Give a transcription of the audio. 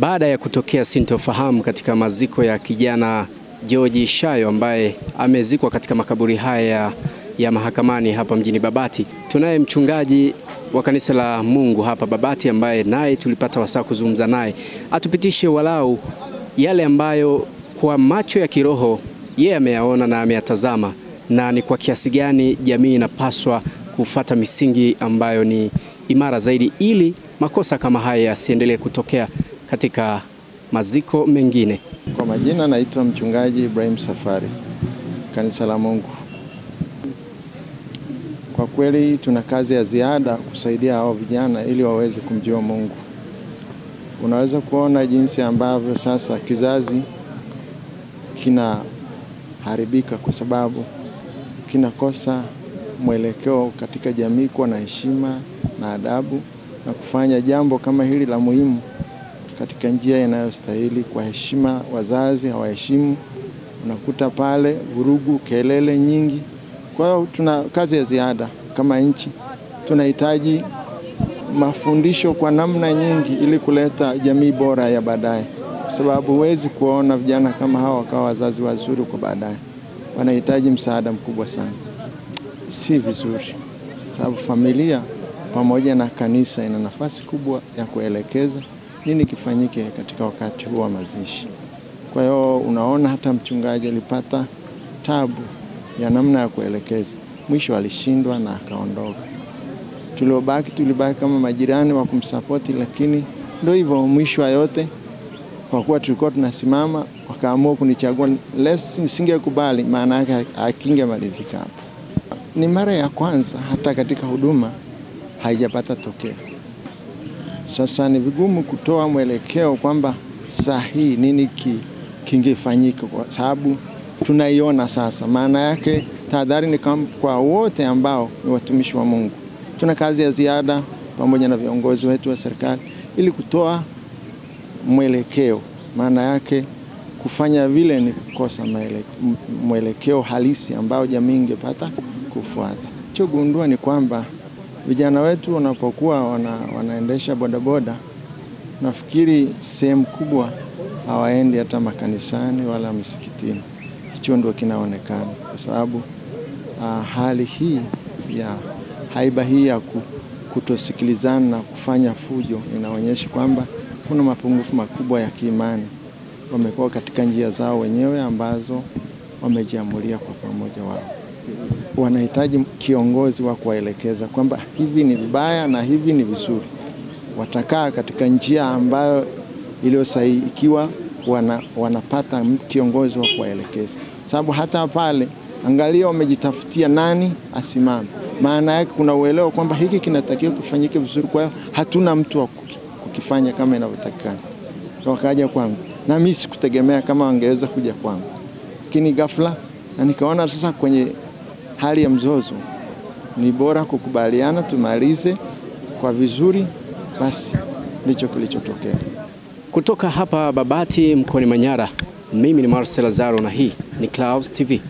Baada ya kutokea sintofahamu katika maziko ya kijana George Shayo ambaye amezikwa katika makaburi haya ya Mahakamani hapa mjini Babati, tunaye mchungaji wa kanisa la Mungu hapa Babati ambaye naye tulipata wasaa kuzungumza naye atupitishe walau yale ambayo kwa macho ya kiroho yeye ameyaona na ameyatazama, na ni kwa kiasi gani jamii inapaswa kufuata misingi ambayo ni imara zaidi ili makosa kama haya yasiendelee kutokea katika maziko mengine. Kwa majina naitwa mchungaji Ibrahim Safari, kanisa la Mungu. Kwa kweli tuna kazi ya ziada kusaidia hao vijana ili waweze kumjua Mungu. Unaweza kuona jinsi ambavyo sasa kizazi kinaharibika kwa sababu kinakosa mwelekeo katika jamii kuwa na heshima na adabu na kufanya jambo kama hili la muhimu katika njia inayostahili. Kwa heshima, wazazi hawaheshimu, unakuta pale vurugu, kelele nyingi. Kwa hiyo tuna kazi ya ziada kama nchi. Tunahitaji mafundisho kwa namna nyingi ili kuleta jamii bora ya baadaye, kwa sababu huwezi kuona vijana kama hawa wakawa wazazi wazuri kwa baadaye. Wanahitaji msaada mkubwa sana. Si vizuri, sababu familia pamoja na kanisa ina nafasi kubwa ya kuelekeza nini kifanyike katika wakati huu wa mazishi. Kwa hiyo unaona hata mchungaji alipata tabu ya namna ya kuelekeza. Mwisho alishindwa na akaondoka. Tulibaki kama majirani wa kumsapoti, lakini ndio hivyo, mwisho yote kwa kuwa tulikuwa tunasimama wakaamua kunichagua. Nisingekubali, maana yake akingemalizika hapo. Ni mara ya kwanza hata katika huduma haijapata tokeo. Sasa ni vigumu kutoa mwelekeo kwamba sahihi nini kingefanyika, kwa sababu tunaiona sasa. Maana yake tahadhari ni kwa wote ambao ni watumishi wa Mungu. Tuna kazi ya ziada pamoja na viongozi wetu wa serikali ili kutoa mwelekeo. Maana yake kufanya vile ni kukosa mwelekeo halisi ambao jamii ingepata kufuata. Chogundua ni kwamba vijana wetu wanapokuwa wanaendesha bodaboda, nafikiri sehemu kubwa hawaendi hata makanisani wala misikitini. Hicho ndio kinaonekana, kwa sababu hali hii ya haiba hii ya kutosikilizana na kufanya fujo inaonyesha kwamba kuna mapungufu makubwa ya kiimani. Wamekuwa katika njia zao wenyewe ambazo wamejiamulia kwa pamoja wao. Wanahitaji kiongozi wa kuwaelekeza kwamba hivi ni vibaya na hivi ni vizuri. Watakaa katika njia ambayo iliyo sahihi ikiwa wanapata kiongozi wa kuwaelekeza. Sababu hata pale angalia wamejitafutia nani asimame. Maana yake kuna uelewa kwamba hiki kinatakiwa kufanyike vizuri, kwa hiyo hatuna mtu wa kukifanya kama inavyotakikana. Wakaja kwangu na mimi sikutegemea kama wangeweza kuja kwangu, lakini ghafla na nikaona sasa kwenye hali ya mzozo ni bora kukubaliana tumalize kwa vizuri. Basi ndicho kilichotokea. Kutoka hapa Babati mkoani Manyara, mimi ni Marcel Lazaro na hii ni Clouds TV.